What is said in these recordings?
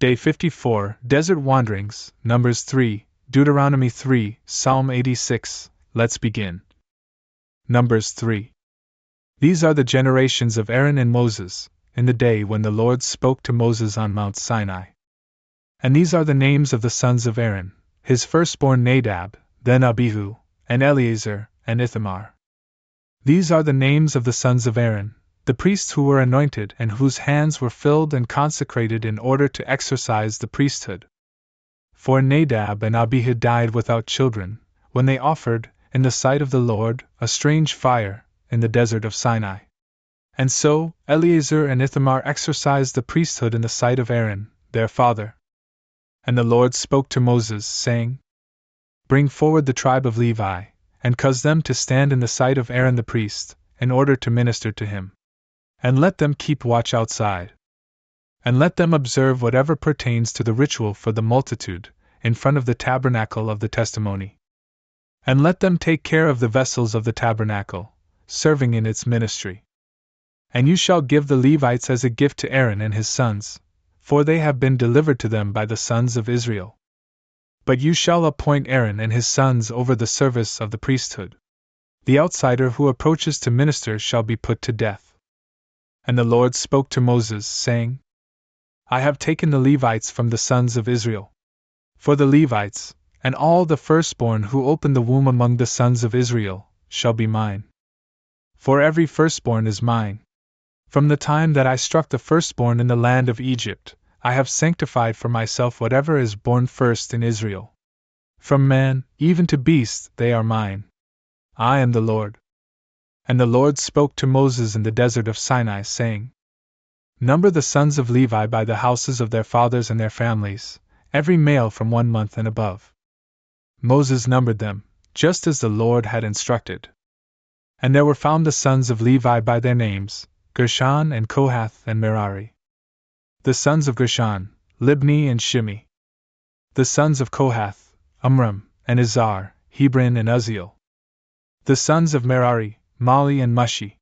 Day 54, Desert Wanderings, Numbers 3, Deuteronomy 3, Psalm 86. Let's begin. Numbers 3. These are the generations of Aaron and Moses, in the day when the Lord spoke to Moses on Mount Sinai. And these are the names of the sons of Aaron, his firstborn Nadab, then Abihu, and Eleazar, and Ithamar. These are the names of the sons of Aaron, the priests who were anointed and whose hands were filled and consecrated in order to exercise the priesthood. For Nadab and Abihu died without children, when they offered, in the sight of the Lord, a strange fire, in the desert of Sinai. And so, Eleazar and Ithamar exercised the priesthood in the sight of Aaron, their father. And the Lord spoke to Moses, saying, Bring forward the tribe of Levi, and cause them to stand in the sight of Aaron the priest, in order to minister to him. And let them keep watch outside. And let them observe whatever pertains to the ritual for the multitude, in front of the tabernacle of the testimony. And let them take care of the vessels of the tabernacle, serving in its ministry. And you shall give the Levites as a gift to Aaron and his sons, for they have been delivered to them by the sons of Israel. But you shall appoint Aaron and his sons over the service of the priesthood. The outsider who approaches to minister shall be put to death. And the Lord spoke to Moses, saying, I have taken the Levites from the sons of Israel. For the Levites, and all the firstborn who open the womb among the sons of Israel, shall be mine. For every firstborn is mine. From the time that I struck the firstborn in the land of Egypt, I have sanctified for myself whatever is born first in Israel. From man, even to beast, they are mine. I am the Lord. And the Lord spoke to Moses in the desert of Sinai, saying, Number the sons of Levi by the houses of their fathers and their families, every male from 1 month and above. Moses numbered them, just as the Lord had instructed. And there were found the sons of Levi by their names, Gershon and Kohath and Merari. The sons of Gershon, Libni and Shimi. The sons of Kohath, Amram, and Izhar, Hebron and Uzziel. The sons of Merari, Mali and Mushi.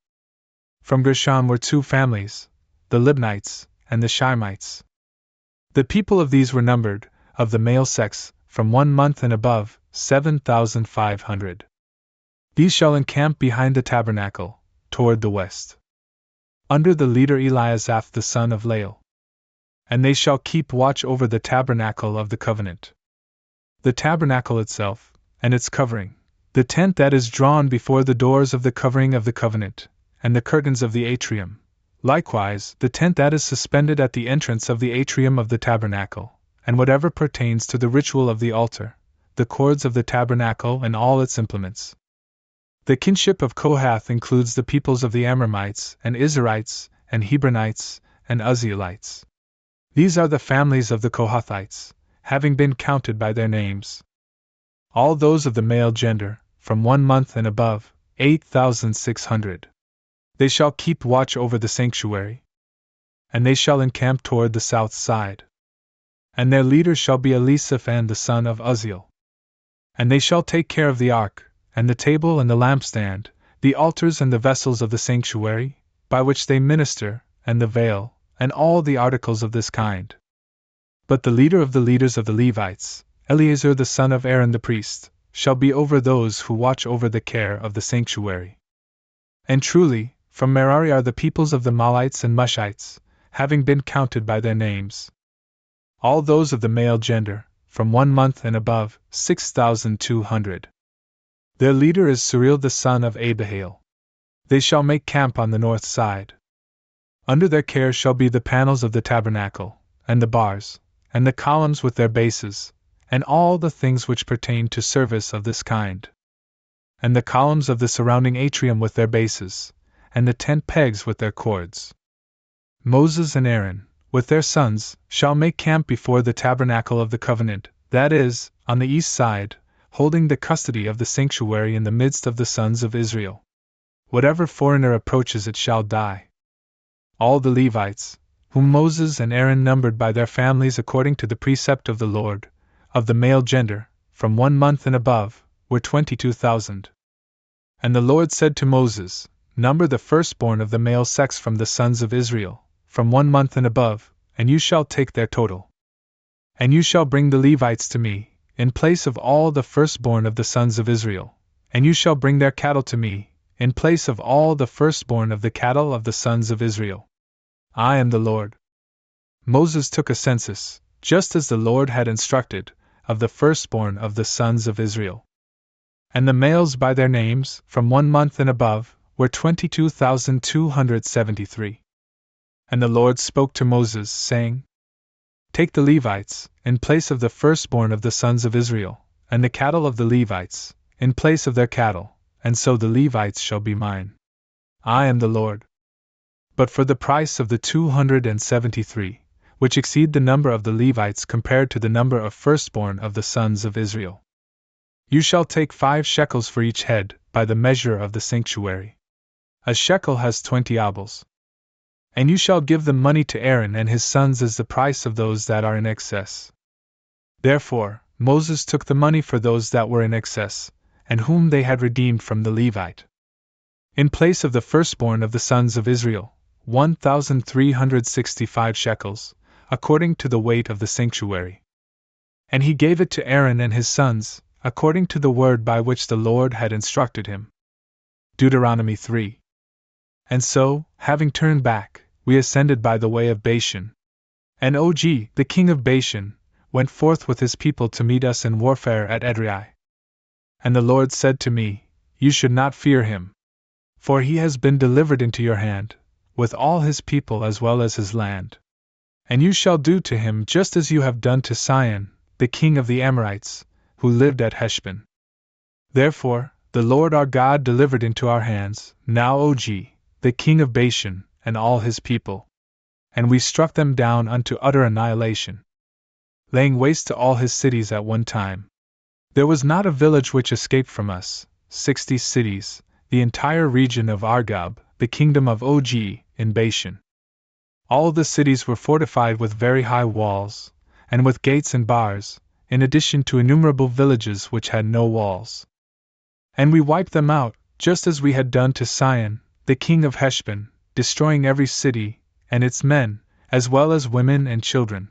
From Gershon were 2 families, the Libnites and the Shimites. The people of these were numbered, of the male sex, from 1 month and above, 7,500. These shall encamp behind the tabernacle, toward the west, under the leader Eliasaph the son of Lael. And they shall keep watch over the tabernacle of the covenant. The tabernacle itself, and its covering, the tent that is drawn before the doors of the covering of the covenant, and the curtains of the atrium, likewise the tent that is suspended at the entrance of the atrium of the tabernacle, and whatever pertains to the ritual of the altar, the cords of the tabernacle and all its implements. The kinship of Kohath includes the peoples of the Amramites, and Izharites, and Hebronites, and Uzzielites. These are the families of the Kohathites, having been counted by their names. All those of the male gender, from 1 month and above, 8,600. They shall keep watch over the sanctuary. And they shall encamp toward the south side. And their leader shall be Elisaphan the son of Uzziel. And they shall take care of the ark, and the table and the lampstand, the altars and the vessels of the sanctuary, by which they minister, and the veil, and all the articles of this kind. But the leader of the leaders of the Levites, Eleazar the son of Aaron the priest, shall be over those who watch over the care of the sanctuary. And truly, from Merari are the peoples of the Malites and Mushites, having been counted by their names. All those of the male gender, from 1 month and above, 6,200. Their leader is Suril the son of Abihail. They shall make camp on the north side. Under their care shall be the panels of the tabernacle, and the bars, and the columns with their bases, and all the things which pertain to service of this kind. And the columns of the surrounding atrium with their bases, and the tent pegs with their cords. Moses and Aaron, with their sons, shall make camp before the tabernacle of the covenant, that is, on the east side, holding the custody of the sanctuary in the midst of the sons of Israel. Whatever foreigner approaches it shall die. All the Levites, whom Moses and Aaron numbered by their families according to the precept of the Lord, of the male gender, from 1 month and above, were 22,000. And the Lord said to Moses, Number the firstborn of the male sex from the sons of Israel, from 1 month and above, and you shall take their total. And you shall bring the Levites to me, in place of all the firstborn of the sons of Israel, and you shall bring their cattle to me, in place of all the firstborn of the cattle of the sons of Israel. I am the Lord. Moses took a census, just as the Lord had instructed, of the firstborn of the sons of Israel. And the males by their names, from 1 month and above, were 22,273. And the Lord spoke to Moses, saying, Take the Levites, in place of the firstborn of the sons of Israel, and the cattle of the Levites, in place of their cattle, and so the Levites shall be mine. I am the Lord. But for the price of the 273, which exceed the number of the Levites compared to the number of firstborn of the sons of Israel, you shall take 5 shekels for each head, by the measure of the sanctuary. A shekel has 20 obols. And you shall give the money to Aaron and his sons as the price of those that are in excess. Therefore, Moses took the money for those that were in excess, and whom they had redeemed from the Levite. In place of the firstborn of the sons of Israel, 1,365 shekels, according to the weight of the sanctuary. And he gave it to Aaron and his sons, according to the word by which the Lord had instructed him. Deuteronomy 3. And so, having turned back, we ascended by the way of Bashan. And Og, the king of Bashan, went forth with his people to meet us in warfare at Edrei. And the Lord said to me, You should not fear him. For he has been delivered into your hand, with all his people as well as his land. And you shall do to him just as you have done to Sihon, the king of the Amorites, who lived at Heshbon. Therefore, the Lord our God delivered into our hands, now Og, the king of Bashan, and all his people. And we struck them down unto utter annihilation, laying waste to all his cities at one time. There was not a village which escaped from us, 60 cities, the entire region of Argob, the kingdom of Og, in Bashan. All the cities were fortified with very high walls, and with gates and bars, in addition to innumerable villages which had no walls. And we wiped them out, just as we had done to Sihon, the king of Heshbon, destroying every city, and its men, as well as women and children.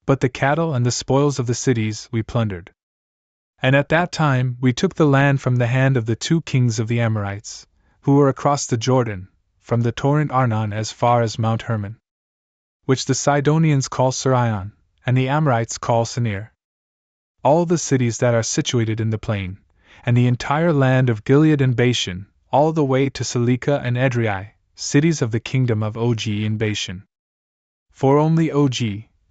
But the cattle and the spoils of the cities we plundered. And at that time we took the land from the hand of the 2 kings of the Amorites, who were across the Jordan, from the torrent Arnon as far as Mount Hermon, which the Sidonians call Sirion, and the Amorites call Senir. All the cities that are situated in the plain, and the entire land of Gilead and Bashan, all the way to Salekah and Edrei, cities of the kingdom of Og in Bashan. For only Og,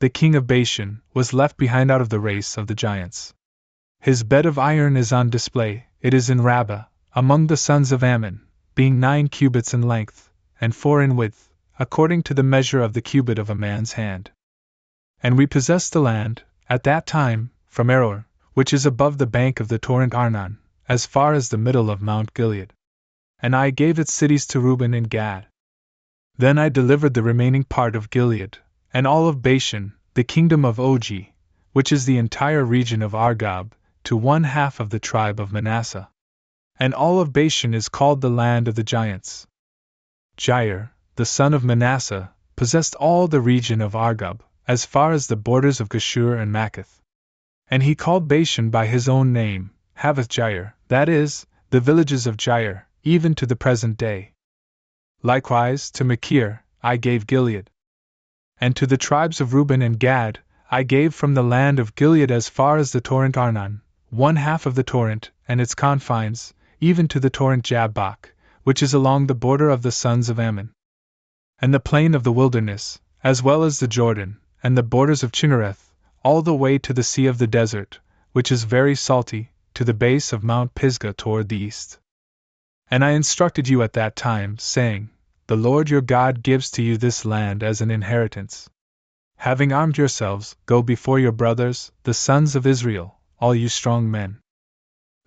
the king of Bashan, was left behind out of the race of the giants. His bed of iron is on display, it is in Rabbah, among the sons of Ammon, being 9 cubits in length, and 4 in width, according to the measure of the cubit of a man's hand. And we possessed the land, at that time, from Aroer, which is above the bank of the torrent Arnon, as far as the middle of Mount Gilead. And I gave its cities to Reuben and Gad. Then I delivered the remaining part of Gilead, and all of Bashan, the kingdom of Og, which is the entire region of Argob, to 1/2 of the tribe of Manasseh. And all of Bashan is called the land of the giants. Jair, the son of Manasseh, possessed all the region of Argob, as far as the borders of Geshur and Makkath. And he called Bashan by his own name, Havoth Jair, that is, the villages of Jair, even to the present day. Likewise, to Machir, I gave Gilead. And to the tribes of Reuben and Gad, I gave from the land of Gilead as far as the torrent Arnon, 1/2 of the torrent, and its confines, even to the torrent Jabbok, which is along the border of the sons of Ammon. And the plain of the wilderness, as well as the Jordan, and the borders of Chinnereth, all the way to the sea of the desert, which is very salty, to the base of Mount Pisgah toward the east. And I instructed you at that time, saying, The Lord your God gives to you this land as an inheritance. Having armed yourselves, go before your brothers, the sons of Israel, all you strong men.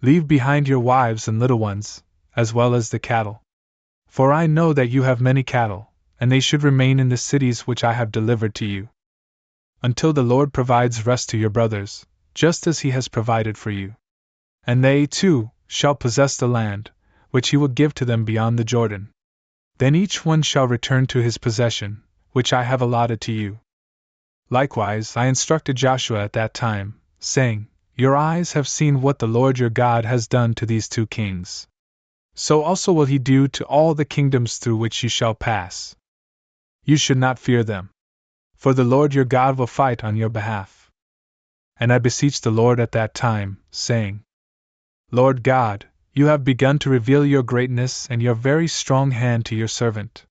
Leave behind your wives and little ones, as well as the cattle. For I know that you have many cattle, and they should remain in the cities which I have delivered to you, until the Lord provides rest to your brothers, just as he has provided for you. And they, too, shall possess the land, which he will give to them beyond the Jordan. Then each one shall return to his possession, which I have allotted to you. Likewise, I instructed Joshua at that time, saying, Your eyes have seen what the Lord your God has done to these 2 kings. So also will he do to all the kingdoms through which you shall pass. You should not fear them, for the Lord your God will fight on your behalf. And I beseeched the Lord at that time, saying, Lord God, you have begun to reveal your greatness and your very strong hand to your servant.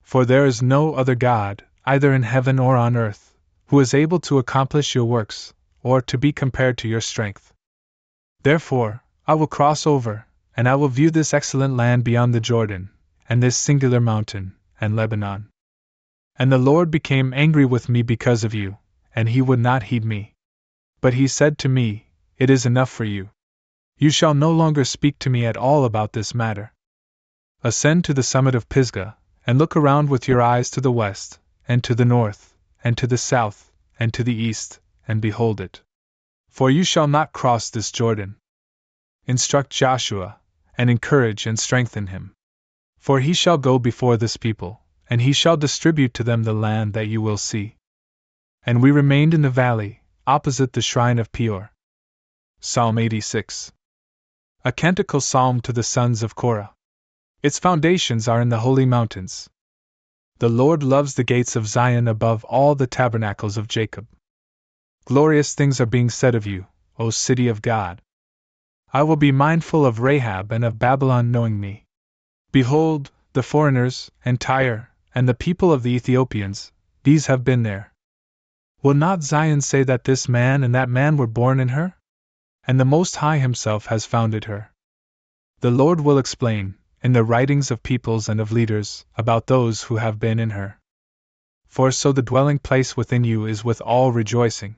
For there is no other God, either in heaven or on earth, who is able to accomplish your works, or to be compared to your strength. Therefore, I will cross over, and I will view this excellent land beyond the Jordan, and this singular mountain, and Lebanon. And the Lord became angry with me because of you, and he would not heed me. But he said to me, It is enough for you. You shall no longer speak to me at all about this matter. Ascend to the summit of Pisgah, and look around with your eyes to the west, and to the north, and to the south, and to the east, and behold it. For you shall not cross this Jordan. Instruct Joshua, and encourage and strengthen him. For he shall go before this people, and he shall distribute to them the land that you will see. And we remained in the valley, opposite the shrine of Peor. Psalm 86. A canticle psalm to the sons of Korah. Its foundations are in the holy mountains. The Lord loves the gates of Zion above all the tabernacles of Jacob. Glorious things are being said of you, O city of God. I will be mindful of Rahab and of Babylon knowing me. Behold, the foreigners, and Tyre, and the people of the Ethiopians, these have been there. Will not Zion say that this man and that man were born in her? And the Most High himself has founded her. The Lord will explain, in the writings of peoples and of leaders, about those who have been in her. For so the dwelling place within you is with all rejoicing.